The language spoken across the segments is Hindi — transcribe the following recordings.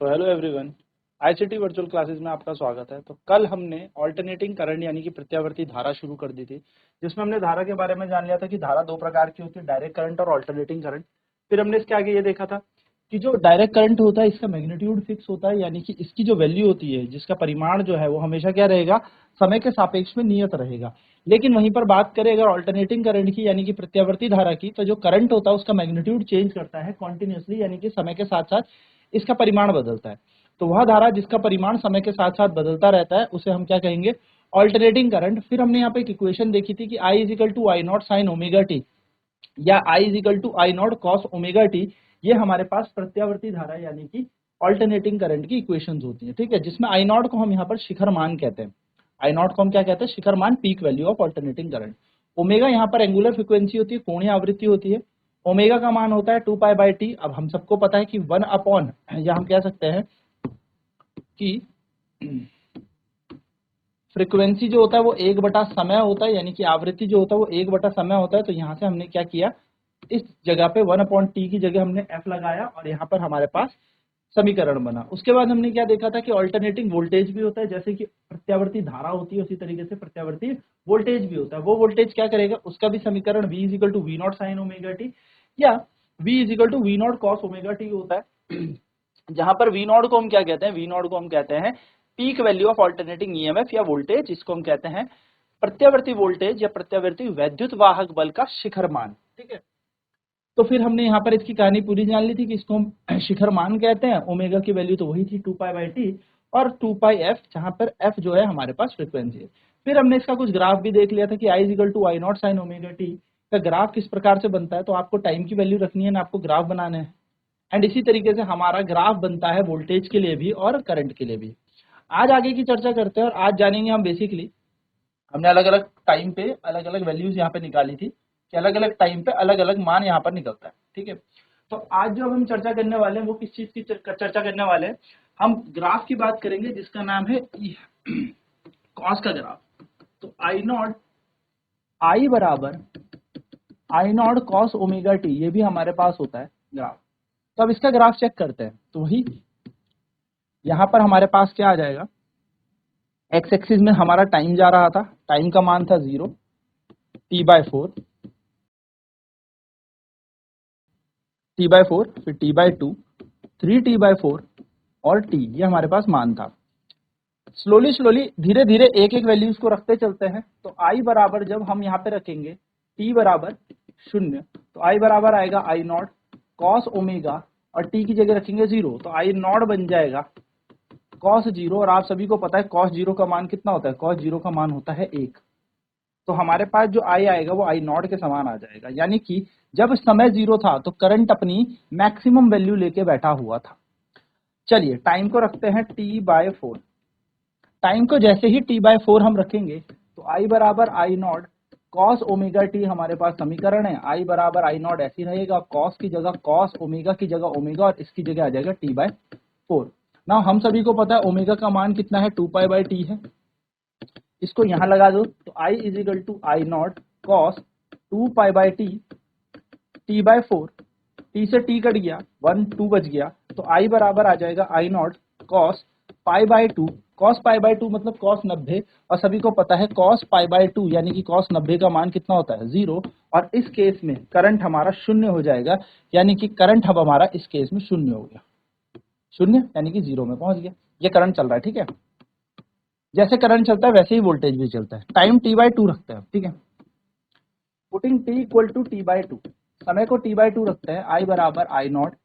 तो hello everyone, ICT virtual classes में आपका स्वागत है। तो कल हमने ऑल्टरनेटिंग करंट यानी कि प्रत्यावर्ती धारा शुरू कर दी थी, जिसमें हमने धारा के बारे में जान लिया था कि धारा दो प्रकार की होती है, डायरेक्ट करंट और ऑल्टरनेटिंग करंट। फिर हमने इसके आगे ये देखा था कि जो डायरेक्ट करंट होता है इसका मैग्नीट्यूड फिक्स होता है, यानी कि इसकी जो वैल्यू होती है, जिसका परिमाण जो है वो हमेशा क्या रहेगा, समय के सापेक्ष में नियत रहेगा। लेकिन वहीं पर बात करें अगर ऑल्टरनेटिंग करंट की यानी कि प्रत्यावर्ती धारा की, तो जो करंट होता है उसका मैग्नीट्यूड चेंज करता है कॉन्टिन्यूसली, यानी कि समय के साथ साथ इसका परिमाण बदलता है। तो वह धारा जिसका परिमाण समय के साथ साथ बदलता रहता है उसे हम क्या कहेंगे, ऑल्टरनेटिंग करंट। फिर हमने यहाँ पे एक इक्वेशन देखी थी कि I is equal to I naught sine omega T या I is equal to I naught cos omega T. ये हमारे पास प्रत्यावर्ती धारा यानी कि ऑल्टरनेटिंग करंट की इक्वेशंस होती है, ठीक है, जिसमें आई नॉट को हम यहाँ पर शिखर मान कहते हैं। आई नॉट को हम क्या कहते हैं, शिखर मान, peak value of alternating current. Omega यहाँ पर एंगुलर फ्रिक्वेंसी होती है, कोणीय आवृत्ति होती है। ओमेगा का मान होता है 2π/t। अब हम सबको पता है कि 1 अपॉन, या हम कह सकते हैं कि फ्रीक्वेंसी जो होता है वो 1 बटा समय होता है, यानी कि आवृत्ति जो होता है वो 1 बटा समय होता है। तो यहाँ से हमने क्या किया, इस जगह पे 1/t की जगह हमने f लगाया और यहाँ पर हमारे पास समीकरण बना। उसके बाद हमने क्या देखा था कि ऑल्टरनेटिंग वोल्टेज भी होता है, जैसे कि प्रत्यावर्ती धारा होती है उसी तरीके से प्रत्यावर्ती वोल्टेज भी होता है। वो वोल्टेज क्या करेगा, उसका भी समीकरण v is equal to V naught sine omega T या v is equal to V naught cos omega T होता है। जहां पर वी नॉट को हम क्या कहते हैं, वी नॉट को हम कहते हैं peak value of alternating EMF या वोल्टेज। इसको हम कहते हैं प्रत्यावर्ती वोल्टेज या प्रत्यावर्ती वैद्युत वाहक बल का शिखर मान, ठीक है। तो फिर हमने यहाँ पर इसकी कहानी पूरी जान ली थी कि इसको हम शिखर मान कहते हैं। ओमेगा की वैल्यू तो वही थी 2π/t और 2πf, जहां पर f जो है हमारे पास फ्रीक्वेंसी है। फिर हमने इसका कुछ ग्राफ भी देख लिया था कि I is equal to I naught sine omega T का ग्राफ किस प्रकार से बनता है। तो आपको टाइम की वैल्यू रखनी है ना, आपको ग्राफ बनाने हैं। एंड इसी तरीके से हमारा ग्राफ बनता है वोल्टेज के लिए भी और करंट के लिए भी। आज आगे की चर्चा करते हैं और आज जानेंगे हम बेसिकली, हमने अलग अलग टाइम पे अलग अलग वैल्यूज यहाँ पे निकाली थी कि अलग अलग टाइम पे अलग अलग मान यहाँ पर निकलता है, ठीक है। तो आज जो हम चर्चा करने वाले हैं वो किस चीज की चर्चा करने वाले हैं, हम ग्राफ की बात करेंगे जिसका नाम है कॉस का ग्राफ। तो आई बराबर I naught cos omega T, ये भी हमारे पास होता है ग्राफ। तो अब इसका ग्राफ चेक करते हैं। तो वही यहाँ पर हमारे पास क्या आ जाएगा, एक्स एक्सिस में हमारा टाइम जा रहा था, टाइम का मान था 0, t/4, फिर t/2, 3t/4 और t, ये हमारे पास मान था। स्लोली धीरे धीरे एक एक वैल्यूज को रखते चलते हैं। तो आई बराबर जब हम यहाँ पे रखेंगे t बराबर 0, तो आई बराबर आएगा आई नॉट कॉस ओमेगा और t की जगह रखेंगे 0, तो आई नॉट बन जाएगा कॉस 0। और आप सभी को पता है कॉस 0 का मान कितना होता है, कॉस 0 का मान होता है 1। तो हमारे पास जो आई आएगा वो आई नॉट के समान आ जाएगा, यानी कि जब समय 0 था तो करंट अपनी मैक्सिमम वैल्यू लेके बैठा हुआ था। चलिए टाइम को रखते हैं t/4। टाइम को जैसे ही t/4 हम रखेंगे तो आई बराबर I naught cos omega T हमारे पास समीकरण है। आई बराबर आई नॉट ऐसी रहेगा, कॉस की जगह कॉस, ओमेगा की जगह ओमेगा और इसकी जगह आ जाएगा t/4। ना हम सभी को पता है ओमेगा का मान कितना है, 2π/t है। इसको यहां लगा दो तो I is equal to I naught cos 2π/t t/4, t से t कट गया, 1 2 बच गया, तो I बराबर आ जाएगा आई नॉट कॉस π/2। कॉस π/2 मतलब कॉस 90, और सभी को पता है कॉस π/2 यानी कि कॉस 90 का मान कितना होता है, 0। और इस केस में करंट हमारा 0 हो जाएगा, यानी कि करंट अब हमारा इस केस में 0 हो गया, 0 यानी कि 0 में पहुंच गया। ये करंट चल रहा है, ठीक है। जैसे करंट चलता है वैसे ही वोल्टेज भी चलता है। टाइम t/2 रखते हैं, ठीक है। Putting t equal to t/2, समय को t/2 रखते हैं। आई बराबर I naught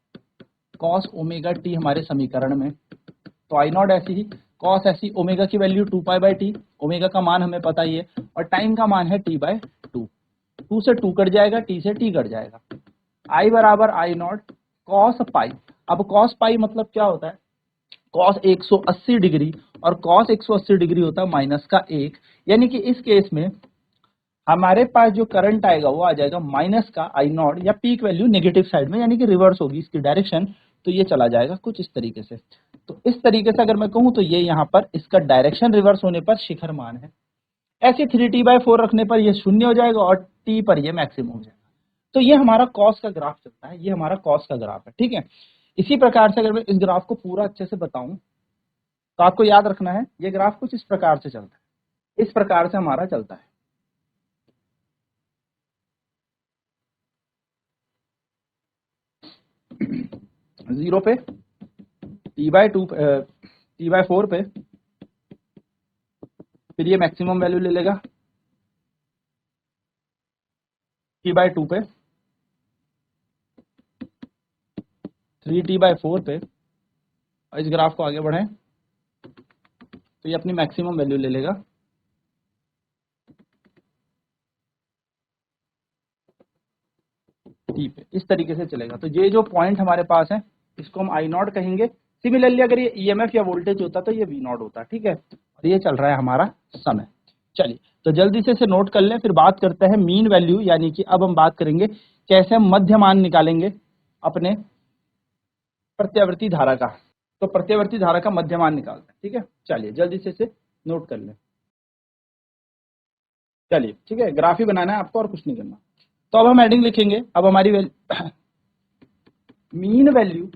cos omega T हमारे समीकरण में, तो आई नॉट ऐसी ही, कॉस ऐसी, ओमेगा की वैल्यू 2π/t, ओमेगा का मान हमें पता ही है, और टाइम का मान है t/2। 2 से 2 कट जाएगा, t से t कट जाएगा। आई बराबर आई नॉट कॉस पाई। अब कॉस पाई मतलब क्या होता है, कॉस 180 डिग्री, और कॉस 180 डिग्री होता है -1, यानी कि इस केस में हमारे पास जो करंट आएगा वो आ जाएगा माइनस का आई नॉट, या पीक वैल्यू नेगेटिव साइड में, यानी कि रिवर्स होगी इसकी डायरेक्शन। तो ये चला जाएगा कुछ इस तरीके से। तो इस तरीके से अगर मैं कहूं तो ये यहाँ पर इसका डायरेक्शन रिवर्स होने पर शिखर मान है। ऐसे 3t/4 रखने पर ये 0 हो जाएगा और t पर ये मैक्सिमम हो जाएगा। तो ये हमारा कॉस का ग्राफ चलता है, ये हमारा कॉस का ग्राफ है, ठीक है। इसी प्रकार से अगर मैं इस ग्राफ को पूरा अच्छे से बताऊं तो आपको याद रखना है ये ग्राफ कुछ इस प्रकार से चलता है, इस प्रकार से हमारा चलता है। जीरो पे T/4 पे, फिर ये मैक्सिमम वैल्यू ले लेगा T/2 पे, 3T/4 पे, और इस ग्राफ को आगे बढ़े तो ये अपनी मैक्सिमम वैल्यू ले लेगा T पे। इस तरीके से चलेगा। तो ये जो पॉइंट हमारे पास है इसको हम I0 कहेंगे। सिमिलरली अगर ये EMF या वोल्टेज होता तो ये V0 होता, ठीक है। और ये चल रहा है हमारा समय। चलिए तो जल्दी से इसे नोट कर लें, फिर बात करते हैं मीन वैल्यू, यानी कि अब हम बात करेंगे कैसे हम मध्य मान निकालेंगे अपने प्रत्यावर्ती धारा का। तो प्रत्यावर्ती धारा का मध्य मान निकालते हैं, ठीक है। चलिए जल्दी से इसे नोट कर लें। चलिए ठीक है, ग्राफ ही बनाना है आपको और कुछ नहीं करना। तो अब हम हेडिंग लिखेंगे। अब हमारी mean value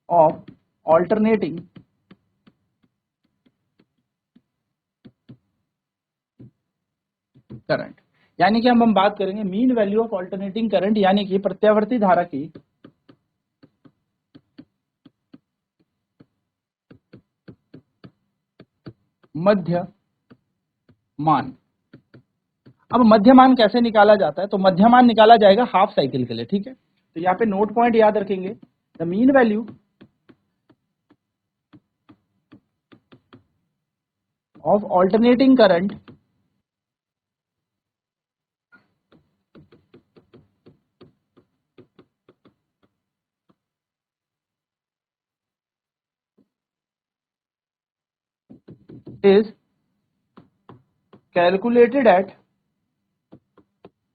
of alternating current, यानी कि हम बात करेंगे mean value of alternating current, यानी कि प्रत्यावर्ती धारा की मध्य मान। अब मध्य मान कैसे निकाला जाता है? तो मध्य मान निकाला जाएगा हाफ साइकिल के लिए, ठीक है। तो यहाँ पे नोट पॉइंट याद रखेंगे, the mean value of alternating current is calculated at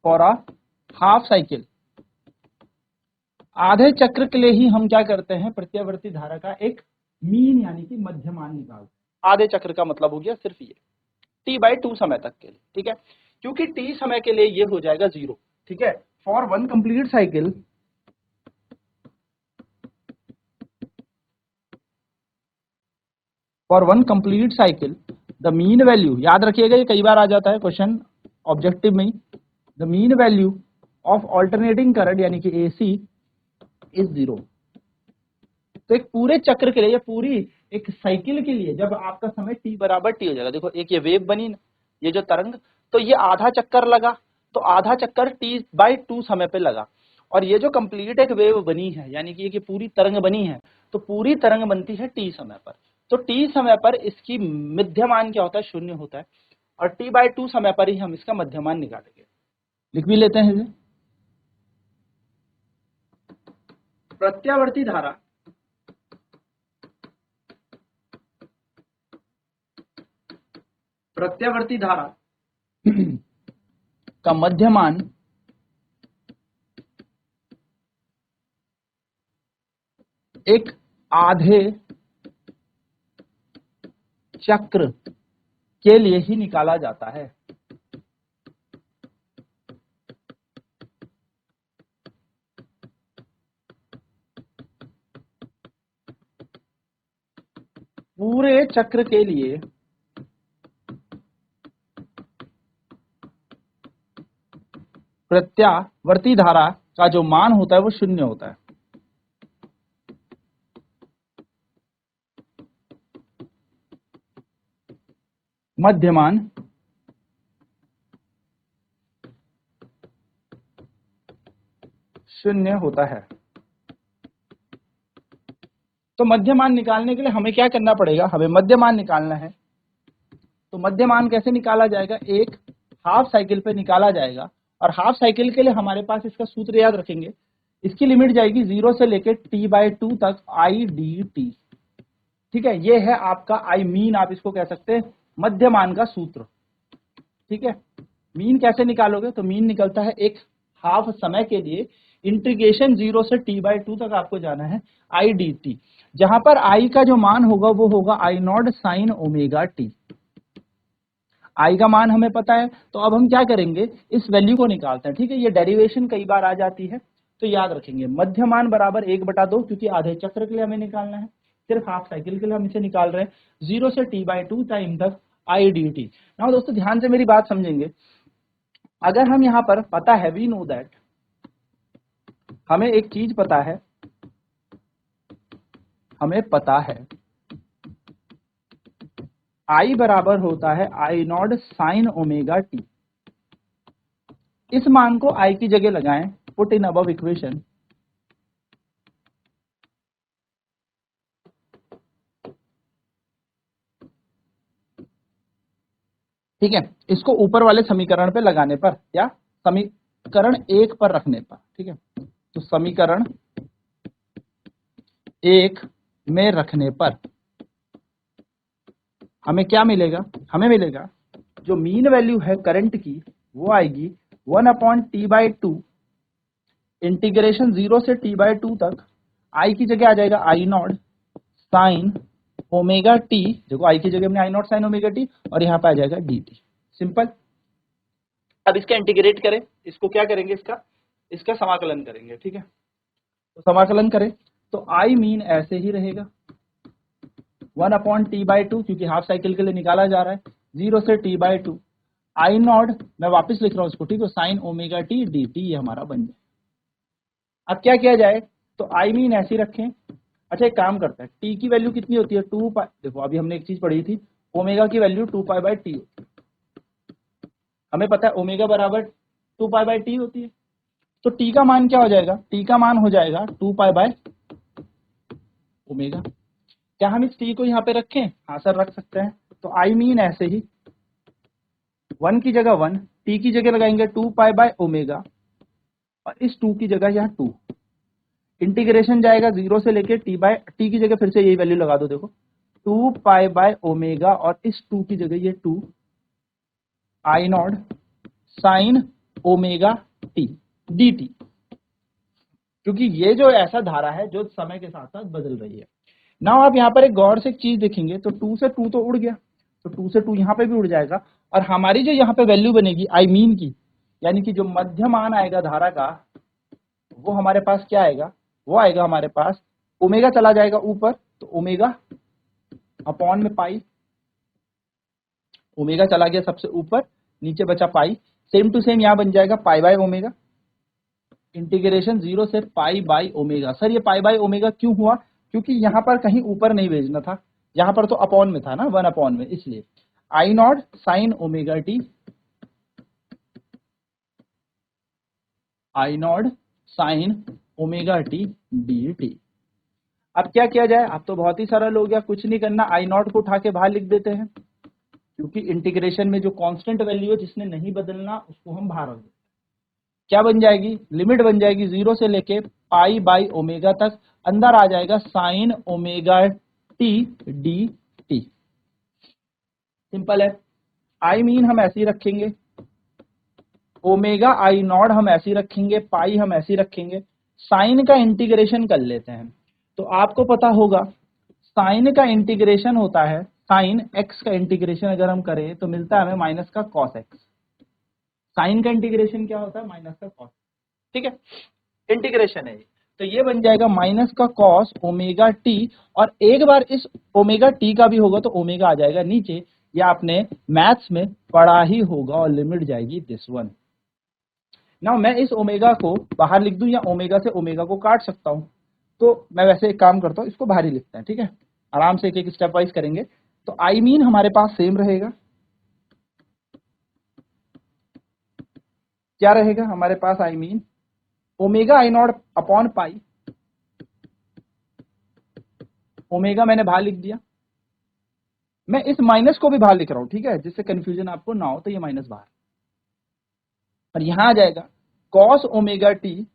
for a half cycle। आधे चक्र के लिए ही हम क्या करते हैं, प्रत्यावर्ती धारा का एक मीन यानी कि मध्य मान निकालते हैं। आधे चक्र का मतलब हो गया सिर्फ ये T/2 समय तक के लिए, ठीक है। क्योंकि T समय के लिए ये हो जाएगा 0, ठीक है। For one complete cycle the mean value, याद रखिएगा ये कई बार आ जाता है क्वेश्चन ऑब्जेक्टिव में ही, the mean value of alternating current यानी कि AC इज 0। तो एक पूरे चक्र के लिए, पूरी एक साइकिल के लिए जब आपका समय T बराबर T हो जाएगा, देखो एक ये वेव बनी ना, ये जो तरंग, तो ये आधा चक्कर लगा, तो आधा चक्कर T/2 समय पे लगा। और ये जो कंप्लीट एक वेव बनी है, यानी कि ये पूरी तरंग बनी है, तो पूरी तरंग बनती है T समय पर। तो T समय पर इसकी मध्यमान क्या होता है, 0 होता है। और T/2 समय पर ही हम इसका मध्यमान निकालेंगे। लिख भी लेते हैं इसे। प्रत्यावर्ती धारा का मध्यमान एक आधे चक्र के लिए ही निकाला जाता है। पूरे चक्र के लिए प्रत्यावर्ती धारा का जो मान होता है वो 0 होता है। मध्यमान शून्य होता है। तो मध्यमान निकालने के लिए हमें क्या करना पड़ेगा, हमें मध्यमान निकालना है। तो मध्यमान कैसे निकाला जाएगा, एक हाफ साइकिल पे निकाला जाएगा। और हाफ साइकिल के लिए हमारे पास इसका सूत्र याद रखेंगे, इसकी लिमिट जाएगी 0 से लेकर T/2 तक IDT, ठीक है। ये है आपका आई मीन, आप इसको कह सकते हैं मध्यमान का सूत्र, ठीक है। मीन कैसे निकालोगे, तो मीन निकलता है एक हाफ समय के लिए इंटीग्रेशन 0 से T/2 तक आपको जाना है IDT, जहां पर I का जो मान होगा वो होगा I0 sin omega t। I का मान हमें पता है, तो अब हम क्या करेंगे, इस वैल्यू को निकालते हैं, ठीक है। ये डेरिवेशन कई बार आ जाती है, तो याद रखेंगे मध्यमान बराबर 1/2, क्योंकि आधे चक्र के लिए हमें निकालना है, सिर्फ हाफ साइकिल के लिए हम इसे निकाल रहे हैं, 0 से t/2 टाइम तक आई डी टी। ना दोस्तों ध्यान से मेरी बात समझेंगे, अगर हम यहाँ पर पता है वी नो दैट, हमें एक चीज पता है, हमें पता है I बराबर होता है आई नॉट साइन ओमेगा टी। इस मान को I की जगह लगाएं, पुट इन अबव इक्वेशन, ठीक है, इसको ऊपर वाले समीकरण पे लगाने पर या समीकरण 1 पर रखने पर, ठीक है, तो समीकरण 1 में रखने पर हमें क्या मिलेगा, हमें मिलेगा जो मीन वैल्यू है करंट की वो आएगी 1/t/2 इंटीग्रेशन 0 से t/2 तक, I की जगह आ जाएगा आई नॉट साइन ओमेगा टी, देखो I की जगह हमने आई नॉट साइन ओमेगा टी और यहाँ पे आ जाएगा डी टी, सिंपल। अब इसका इंटीग्रेट करें, इसको क्या करेंगे, इसका समाकलन करेंगे, ठीक है, तो समाकलन करें तो आई मीन ऐसे ही रहेगा 1/t/2, क्योंकि हाफ साइकिल के लिए निकाला जा रहा है, 0 से t/2 आई नॉट, मैं वापस लिख रहा हूं इसको, ठीक है, sign omega T D T, ये हमारा बन जाए। अब क्या किया जाए, तो आई मीन ऐसे ही रखें। अच्छा एक काम करता है, टी की वैल्यू कितनी होती है, 2 पाई, देखो अभी हमने एक चीज पढ़ी थी, ओमेगा की वैल्यू 2π/t होती है, हमें पता है ओमेगा बराबर 2π/t होती है, तो टी का मान क्या हो जाएगा, टी का मान हो जाएगा 2π/ओमेगा। क्या हम इस टी को यहाँ पे रखें, हाँ सर रख सकते हैं, तो आई मीन ऐसे ही 1 की जगह 1, टी की जगह लगाएंगे 2π/ओमेगा और इस 2 की जगह यहाँ 2, इंटीग्रेशन जाएगा 0 से लेके टी की जगह फिर से यही वैल्यू लगा दो, देखो 2π/ओमेगा और इस 2 की जगह ये 2 I naught sine omega T D T, क्योंकि ये जो ऐसा धारा है जो समय के साथ साथ बदल रही है। ना आप यहाँ पर एक गौर से एक चीज देखेंगे, तो 2 से 2 तो उड़ गया, तो 2 से 2 यहाँ पे भी उड़ जाएगा, और हमारी जो यहाँ पे वैल्यू बनेगी आई मीन की, यानी कि जो मध्य मान आएगा धारा का, वो हमारे पास क्या आएगा, वो आएगा हमारे पास ओमेगा चला जाएगा ऊपर, तो ओमेगा अपॉन में पाई, ओमेगा चला गया सबसे ऊपर, नीचे बचा पाई, सेम टू सेम यहाँ बन जाएगा π/ओमेगा, इंटीग्रेशन 0 से π/ओमेगा। सर ये π/ओमेगा क्यों हुआ, क्योंकि यहाँ पर कहीं ऊपर नहीं भेजना था, यहाँ पर तो अपॉन में था ना, 1 अपॉन में, इसलिए I naught sine omega T, I naught sine omega T D T. अब क्या किया जाए, अब तो बहुत ही सरल हो गया, कुछ नहीं करना, आई नॉट को उठा के बाहर लिख देते हैं, क्योंकि इंटीग्रेशन में जो कांस्टेंट वैल्यू है जिसने नहीं बदलना उसको हम बाहर रख देते हैं। क्या बन जाएगी, लिमिट बन जाएगी 0 से लेके π/ओमेगा तक, अंदर आ जाएगा sine omega T D T, simple है। आई मीन हम ऐसे ही रखेंगे, ओमेगा आई नॉट हम ऐसे ही रखेंगे, पाई हम ऐसे ही रखेंगे, साइन का इंटीग्रेशन कर लेते हैं, तो आपको पता होगा साइन का इंटीग्रेशन होता है, साइन एक्स का इंटीग्रेशन अगर हम करें तो मिलता है हमें माइनस का कॉस एक्स, साइन का इंटीग्रेशन क्या होता है, माइनस का कॉस, ठीक है, इंटीग्रेशन है, तो ये बन जाएगा माइनस का कॉस ओमेगा टी, और एक बार इस ओमेगा टी का भी होगा तो ओमेगा आ जाएगा नीचे, या आपने मैथ्स में पढ़ा ही होगा, और लिमिट जाएगी दिस वन। नाउ मैं इस ओमेगा को बाहर लिख दूं या ओमेगा से ओमेगा को काट सकता हूं, तो मैं वैसे एक काम करता हूं, इसको बाहर ही लिखते हैं, ठीक है, आराम से एक एक स्टेप वाइज करेंगे। तो आई मीन हमारे पास सेम रहेगा, क्या रहेगा हमारे पास, I mean omega I naught upon pi, omega मैंने बाहर लिख दिया, मैं इस माइनस को भी बाहर लिख रहा हूं, ठीक है, जिससे कंफ्यूजन आपको ना हो, तो ये माइनस बाहर, और यहां आ जाएगा कॉस ओमेगा टी,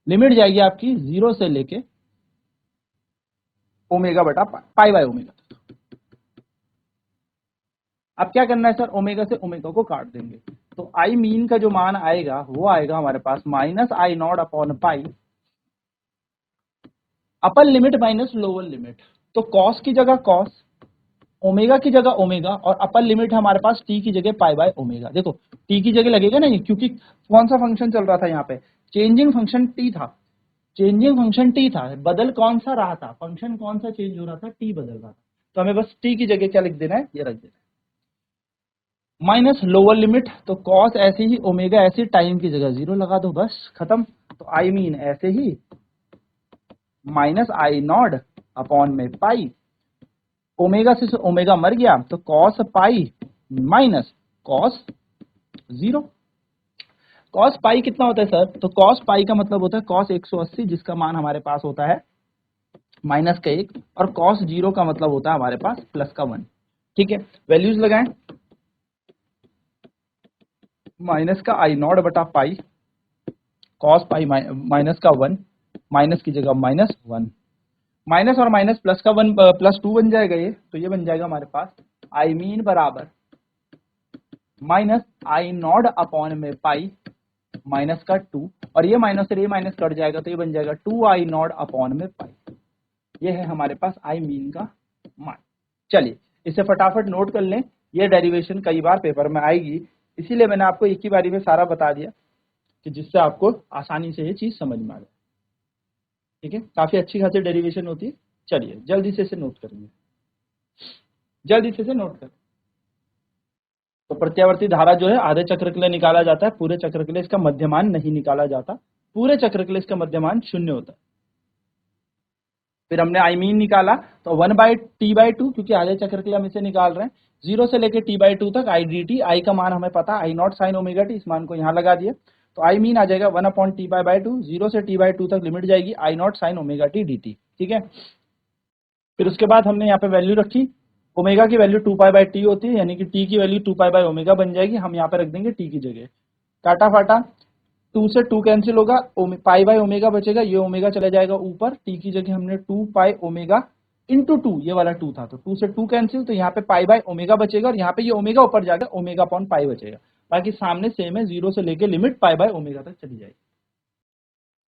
लिमिट जाएगी आपकी 0 से लेके ओमेगा बटा π/ओमेगा। अब क्या करना है सर, ओमेगा से ओमेगा को काट देंगे, तो आई मीन का जो मान आएगा वो आएगा हमारे पास minus I naught upon pi, upper limit minus lower limit, तो कॉस की जगह कॉस, ओमेगा की जगह ओमेगा और अपर लिमिट है हमारे पास टी की जगह पाई बाय ओमेगा। देखो टी की जगह लगेगा ना ये, क्योंकि कौन सा फंक्शन चल रहा था यहाँ पे, चेंजिंग फंक्शन टी था, चेंजिंग फंक्शन टी था, बदल कौन सा रहा था, फंक्शन कौन सा चेंज हो रहा था, टी बदल रहा था। तो हमें बस टी की जगह क्या लिख देना है, ये रख देना है माइनस लोअर लिमिट, तो कॉस ऐसे ही ओमेगा ऐसे टाइम की जगह जीरो लगा दो, बस खत्म। तो आई मीन ऐसे ही माइनस आई नॉट अपॉन में पाई, ओमेगा से ओमेगा मर गया तो cos pi minus cos zero. Cos pi कितना होता है सर, तो कॉस पाई का मतलब होता है कॉस 180 जिसका मान हमारे पास होता है माइनस का 1, और कॉस जीरो का मतलब होता है हमारे पास प्लस का 1। ठीक है, वैल्यूज लगाएं, माइनस का आई नॉट बटा पाई, कॉस पाई माइनस का 1, माइनस की जगह माइनस 1, माइनस और माइनस प्लस का 1 प्लस 2 बन जाएगा ये, तो ये बन जाएगा हमारे पास आई मीन बराबर माइनस आई नॉट अपॉन में पाई माइनस का 2, और ये माइनस से ये माइनस कट जाएगा तो ये बन जाएगा 2 आई नॉट अपॉन में पाई। ये है हमारे पास आई मीन का मान। चलिए इसे फटाफट नोट कर लें, ये डेरिवेशन कई बार पेपर में आएगी, इसीलिए मैंने आपको एक ही बारी में सारा बता दिया कि जिससे आपको आसानी से ये चीज समझ में आ जाए। ठीक है, काफी अच्छी खासी डेरिवेशन होती है। चलिए जल्दी से इसे नोट करेंगे, जल्दी से इसे नोट करें। तो प्रत्यावर्ती धारा जो है आधे चक्र के लिए निकाला जाता है, पूरे चक्र के लिए इसका मध्यमान नहीं निकाला जाता, पूरे चक्र के लिए इसका मध्यमान 0 होता है। फिर हमने आई मीन निकाला तो 1/t/2, क्योंकि आधे चक्र के लिए हम इसे निकाल रहे हैं, 0 से लेके t/2 तक आई डी टी, आई का मान हमें पता आई नॉट साइन ओमेगा टी, इस मान को यहाँ लगा दिया तो आई मीन आ जाएगा 1/t/2, 0 से t/2 तक लिमिट जाएगी I naught sine omega T D T. ठीक है, फिर उसके बाद हमने यहाँ पे वैल्यू रखी, ओमेगा की वैल्यू 2π/t होती है, यानी कि t की वैल्यू 2π/ओमेगा बन जाएगी, हम यहाँ पे रख देंगे t की जगह, काटा फाटा 2 से 2 कैंसिल होगा, पाई बाय ओमेगा बचेगा, ये ओमेगा चला जाएगा ऊपर, टी की जगह हमने 2 पाई ओमेगा इंटू 2, ये वाला 2 था तो 2 से 2 कैंसिल, तो यहाँ पे पाई बाय ओमेगा बचेगा और यहाँ पे ये ओमेगा ऊपर जाएगा, ओमेगा अपॉन पाई बचेगा, बाकी सामने सेम है, 0 से लेके लिमिट पाई बाय ओमेगा तक चली जाएगी।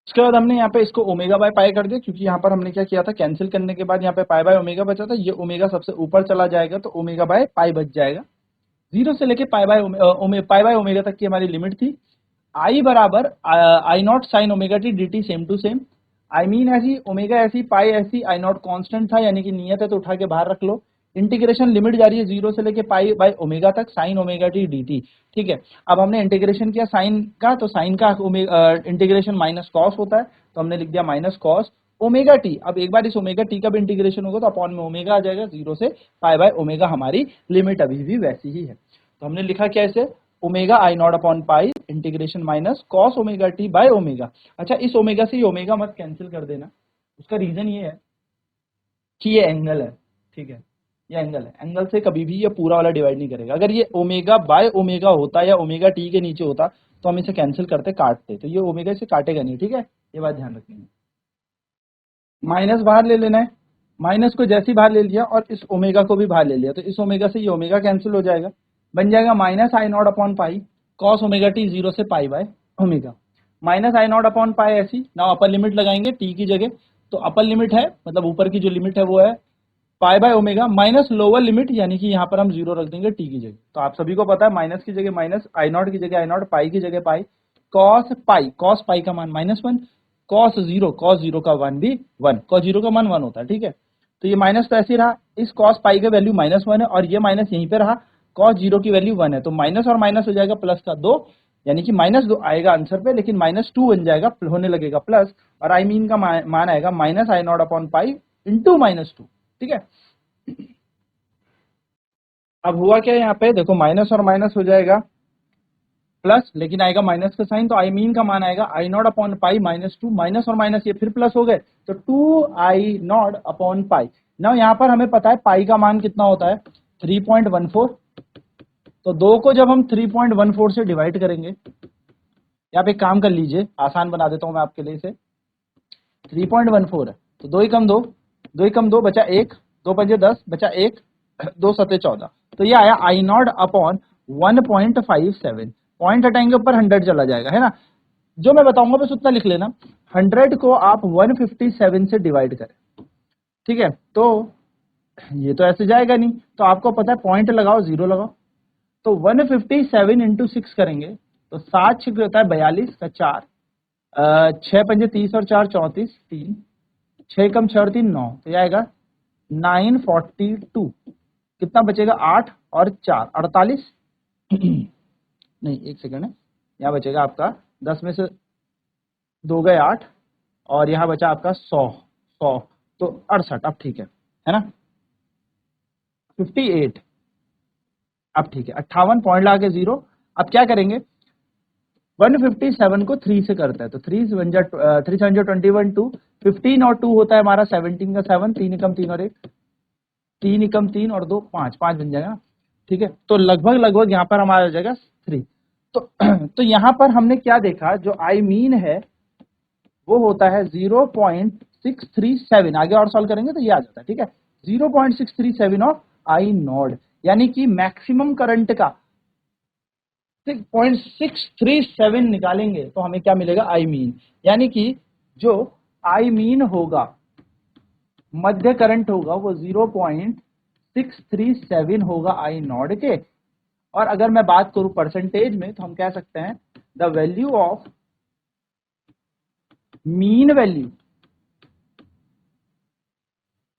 उसके बाद हमने यहाँ पे इसको ओमेगा बाय पाई कर दिया, क्योंकि यहाँ पर हमने क्या किया था, कैंसिल करने के बाद यहाँ पे पाई बाय ओमेगा बचा था, ये ओमेगा सबसे ऊपर चला जाएगा तो ओमेगा बाय पाई बच जाएगा। 0 से लेके पाई बाय ओमेगा तक की हमारी लिमिट थी। आई बराबर I naught sine omega T D T, same to same, I mean ऐसी, ओमेगा ऐसी, पाई ऐसी, आई नॉट कांस्टेंट था यानी कि नियत है तो उठा के बाहर रख लो। इंटीग्रेशन लिमिट जा रही है 0 से लेके पाई बाय ओमेगा तक, sign omega T D T. ठीक है, अब हमने इंटीग्रेशन किया साइन का, तो साइन का इंटीग्रेशन माइनस कॉस होता है, तो हमने लिख दिया माइनस कॉस ओमेगा टी। अब एक बार इस ओमेगा टी का भी इंटीग्रेशन होगा तो अपॉन में ओमेगा आ जाएगा, 0 से पाई बाय ओमेगा हमारी लिमिट अभी भी वैसी ही है। तो हमने लिखा क्या इसे, omega I naught upon pi integration minus cos omega T by omega. अच्छा, इस ओमेगा से ये ओमेगा मत कैंसिल कर देना, उसका रीजन ये है कि ये एंगल है। ठीक है, ये एंगल है, एंगल से कभी भी ये पूरा वाला डिवाइड नहीं करेगा। अगर ये ओमेगा बाय ओमेगा होता या ओमेगा टी के नीचे होता तो हम इसे कैंसिल करते, काटते, तो ये ओमेगा इसे काटेगा नहीं। ठीक है, ये बात ध्यान रखनी है। माइनस बाहर ले लेना है, माइनस को जैसे ही बाहर ले लिया और इस ओमेगा को भी बाहर ले लिया तो इस ओमेगा से ये ओमेगा कैंसिल हो जाएगा, बन जाएगा minus I naught upon pi cos omega T 0 से pi by omega, minus I naught upon पाई ऐसी। नाउ अपर लिमिट लगाएंगे टी की जगह, तो अपर लिमिट है मतलब ऊपर की जो लिमिट है वो है pi by omega minus lower limit, यानी कि यहाँ पर हम 0 रख देंगे टी की जगह। तो आप सभी को पता है माइनस की जगह माइनस, आई नॉट की जगह आई नॉट, पाई की जगह पाई, कॉस पाई का मान -1, कॉस जीरो का मान भी 1, कॉस जीरो का मान 1 होता है। ठीक है, तो ये माइनस तो ऐसे ही रहा, इस कॉस पाई का वैल्यू -1 है और ये माइनस यहीं पे रहा, कॉस जीरो की वैल्यू 1 है, तो माइनस और माइनस हो जाएगा प्लस का 2, यानी कि -2 आएगा आंसर पे, लेकिन -2 बन जाएगा, होने लगेगा प्लस, और आई मीन का मान आएगा minus I naught upon pi into -2। ठीक है, अब हुआ क्या यहाँ पे, देखो माइनस और माइनस हो जाएगा प्लस, लेकिन आएगा माइनस का साइन, तो आई मीन का मान आएगा आई नॉट अपॉन पाई -2, माइनस और माइनस ये फिर प्लस हो गए तो 2 आई नॉट अपॉन पाई। ना यहाँ पर हमें पता है पाई का मान कितना होता है 3.14, तो 2 को जब हम 3.14 से डिवाइड करेंगे, यहाँ पे काम कर लीजिए, आसान बना देता हूं मैं आपके लिए इसे, 3.14 है तो 2 ही कम 2, 2 ही कम 2 बचा 1, 2 पंजे 10 बचा 1, 2 सत्ते 14, तो ये आया आई नॉट अपॉन 1.57, पॉइंट हटाएंगे ऊपर 100 चला जाएगा, है ना। जो मैं बताऊंगा बस उतना लिख लेना, 100 को आप 157 से डिवाइड करें। ठीक है, तो ये तो ऐसे जाएगा नहीं, तो आपको पता है पॉइंट लगाओ, 0 लगाओ। तो 157 इंटू 6 करेंगे तो 7 6 होता है 42 का 4, 6 पंजे 30 और 4 34, 3 6 कम 6 और 3 9, तो ये आएगा 942। कितना बचेगा, 8 और 4 48 नहीं, एक सेकंड है, यहाँ बचेगा आपका 10 में से 2 गए 8, और यहाँ बचा आपका 100 तो 68। अब ठीक है ना, 58। अब ठीक है, 58 पॉइंट लगा के 0। अब क्या करेंगे, 157 को 3 से करता है, तो 3 2 15 और 2 होता है हमारा 17 का 7, 3 एकम 3 और 1, 3 एकम 3 और 2 5, 5 बन जाएगा। ठीक है, तो लगभग लगभग यहाँ पर हमारा हो जाएगा 3। तो तो यहाँ पर हमने क्या देखा, जो आई मीन है वो होता है 0.637। आगे और सॉल्व करेंगे तो ये आ जाता है। ठीक है, 0.637 ऑफ आई नॉड, यानी कि मैक्सिमम करंट का 6.637 निकालेंगे तो हमें क्या मिलेगा, आई मीन। यानी कि जो आई मीन होगा, मध्य करंट होगा, वो 0.637 होगा आई नॉड के। और अगर मैं बात करूं परसेंटेज में, तो हम कह सकते हैं the value of mean value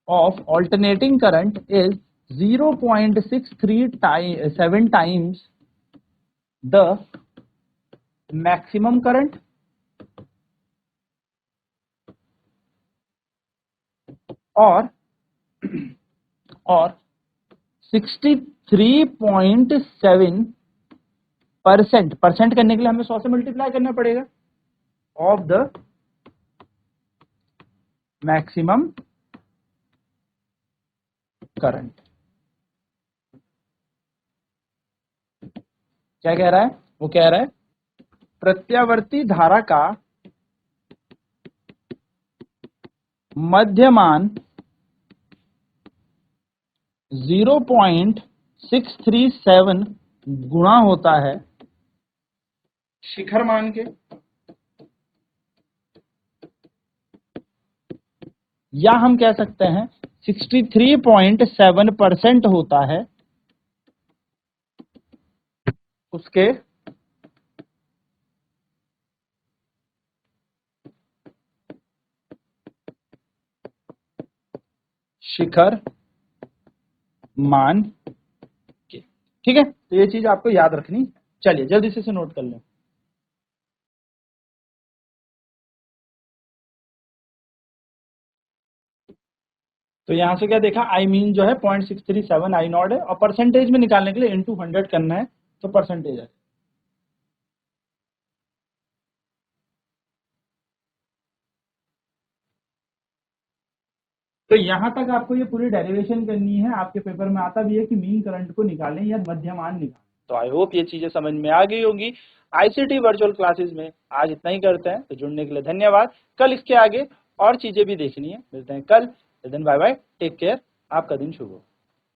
of alternating current is 0.637 times the maximum current और 63.7%, परसेंट करने के लिए हमें 100 से मल्टीप्लाई करना पड़ेगा, ऑफ द मैक्सिमम करंट। क्या कह रहा है, वो कह रहा है प्रत्यावर्ती धारा का मध्यमान 0.637 गुणा होता है शिखर मान के, या हम कह सकते हैं 63.7% होता है उसके शिखर मान के। ठीक है, तो ये चीज आपको याद रखनी। चलिए जल्दी से इसे नोट कर लें। तो यहां से क्या देखा, आई मीन जो है 0.637 आई नॉट है, और परसेंटेज में निकालने के लिए इंटू 100 करना है, तो परसेंटेज है। तो यहां तक आपको ये पूरी डेरिवेशन करनी है। आपके पेपर में आता भी है कि मीन करंट को निकालें या मध्यमान निकालें। तो आई होप ये चीजें समझ में आ गई होंगी। आईसीटी वर्चुअल क्लासेस में आज इतना ही करते हैं, तो जुड़ने के लिए धन्यवाद। कल इसके आगे और चीजें भी देखनी है, मिलते हैं कल। बाय बाय, टेक केयर, आपका दिन शुभ हो।